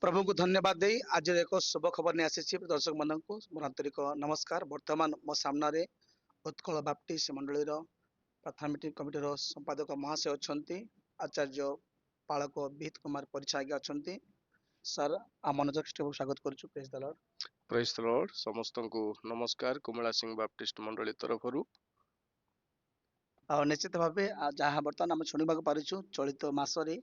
प्रभु को धन्यवाद दे आज एक शुभ खबर नहीं आसी दर्शक मान मोर आंतरिक नमस्कार। वर्तमान मो सामने उत्कल बाप्टिस्ट मंडली प्रार्थना मीटिंग कमिटी संपादक महाशय अच्छा आचार्य पालक विहित कुमार परिचा आज्ञा अच्छा सर आम मनोज ख्रीष्ट स्वागत करुचु। Praise the lord. Praise the lord. समस्त को नमस्कार। कुमला सिंह बाप्टिस्ट मंडली तरफ निश्चित भाव जहाँ बर्तमान आम शुणा पार्छु चलित मसरे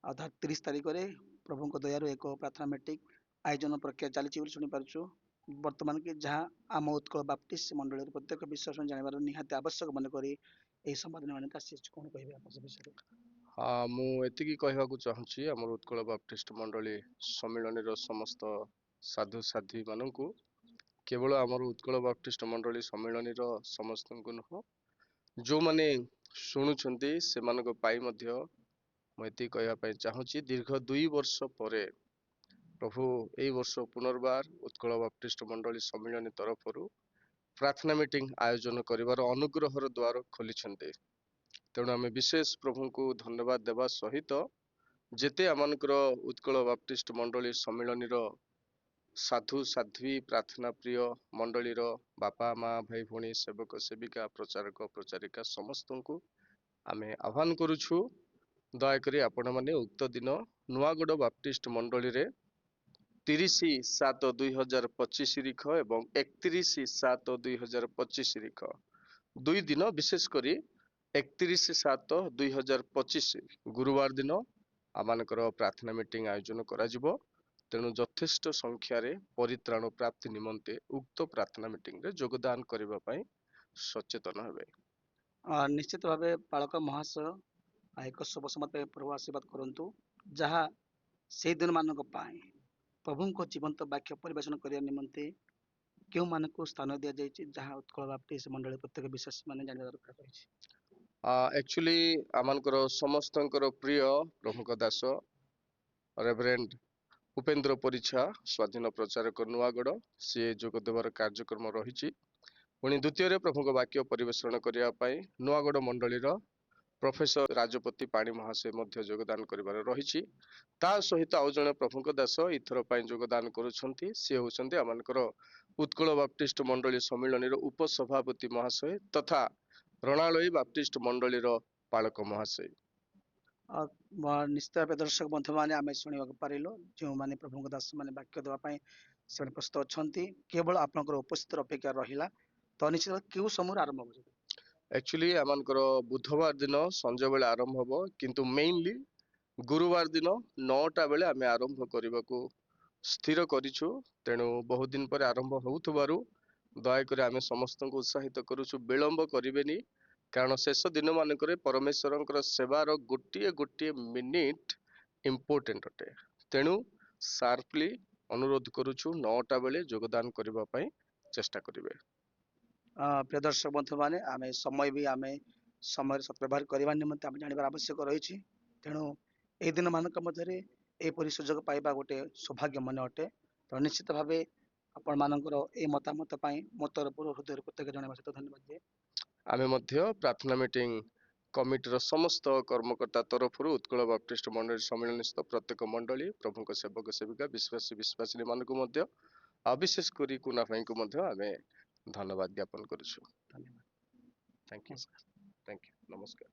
अर्थात 30 तारिख में प्रभु दयार एक प्रार्थना मीटिंग आयोजन प्रक्रिया चली शुणी पार्छु। वर्तमान की जहाँ आम उत्कल बाप्टिस्ट मंडल प्रत्येक विश्वास जानवर निहाती आवश्यक मनक संवाद मान कौन कहे विषय। हाँ मुझे कहवाक चाहूँगी आम उत्कल बाप्टिस्ट मंडली सम्मिलन समस्त साधु साध्वी मान केवल आम उत्कल बाप्टिस्ट मंडली सम्मिलन समस्त को नुह जो मैंने शुणुंट से मुझे कहवाई चाहूँगी दीर्घ 2 वर्ष पर प्रभु यही वर्ष पुनर्बार उत्कल बाप्टिस्ट मंडली सम्मिलन तरफ प्रार्थना मीटिंग आयोजन कर अनुग्रहर द्वार खोली। तेणु आम विशेष प्रभु को धन्यवाद देवा सहित जेते आमनकर उत्कल बाप्टिस्ट मंडली सम्मिलन साधु साध्वी प्रार्थना प्रिय मंडलीर बापा माँ भाई भौणी सेवक सेविका प्रचारक प्रचारिका समस्त को आम आह्वान करुछु दयाकोरी आपण मैंने उक्त दिन नुआगढ़ बाप्टिस्ट मंडली रे 30/7/2025 रिख एवं 31/7/2025 रिख 2 दिन विशेष करी 31/7/2025 गुरुवार दिन आमानकर प्रार्थना मीटिंग आयोजन करा जिवो। तेणु यथेष्ट संख्यार परित्राण प्राप्ति निमंते उक्त प्रार्थना मीटिंग रे योगदान करबा पई सचेतन हेबे। निश्चित भाव पालक महाशय एक शुभ समय प्रभु आशीर्वाद करंतु जहाँ से दिन मानक प्रभु को जीवंत वाक्य परिवेशन करने निमंते क्यों मान को स्थान दि जाए जहाँ उत्कल बाप्टिस्ट मंडल प्रत्येक विशेष मान जानवा दरकार रही। एक्चुअली आमनकर समस्त प्रिय प्रभु दास रेवरेंड उपेन्द्र परिछा स्वाधीन प्रचारक नुआगढ़ सी जोगदेवर कार्यक्रम रही। पुणी द्वितीय प्रभु वाक्य परिवेषण करने नुआगढ़ मंडलीर प्रोफेसर राजपति पाणी महाशय मध्य योगदान कर रही। ता सहित आउ जड़े प्रभु दास इथर योगदान करुँच सी होती आमनकर उत्कल बाप्टिस्ट मंडली सम्मिलन उपसभापति महाशय तथा रणालयी बाप्टिस्ट मंडलीर पालक महाशय। निश्चित भाव दर्शक बंधु मैंने आम शुणा पार्ल जो मैंने प्रभु दास मैंने वाक्य देवाई से प्रस्तुत अच्छा केवल आपंकर उपस्थित अपेक्षा रहा तो निश्चित क्यों समय आरंभ हो। एक्चुअली आमनकर बुधवार दिन संजय बेले आरंभ हम किंतु मेनली गुरुवार दिन 9टा बेले आम आरंभ करने को स्थिर करूँ। तेणु बहुत दिन पर आरंभ होउथबारु दयाकोरी आम समस्त को उत्साहित करुछु विलंब करेनि कारण शेष दिन मानक परमेश्वर सेवार गोटे गोटे मिनिट इम्पोर्टेंट अटे। तेणु शार्पली अनुरोध करुछु 9टा बेले योगदान करने चेष्टा करेंगे। प्रिय दर्शक बंधु मैंने आम समय भी आम समय सदव्यवहार करने निमंते आम जानवर आवश्यक रही। तेणु ए दिन मानक मध्य एपरी सुजोग पाइबा गोटे सौभाग्य मन अटे। तो निश्चित भाव आपण मानकर ए मतामत मो तरफ हृदय प्रत्येक जन सहित धन्यवाद दिए। आम प्रार्थना मीटिंग कमिटीर समस्त कर्मकर्ता तरफ उत्कल बाप्टिस्ट मंडली सम्मिलन स्थित प्रत्येक मंडली प्रभु सेवक सेविका विश्वासी विश्वासी मानक विशेष करी कुना भाई को आम धन्यवाद ज्ञापन करुछु। धन्यवाद। Thank you. नमस्कार।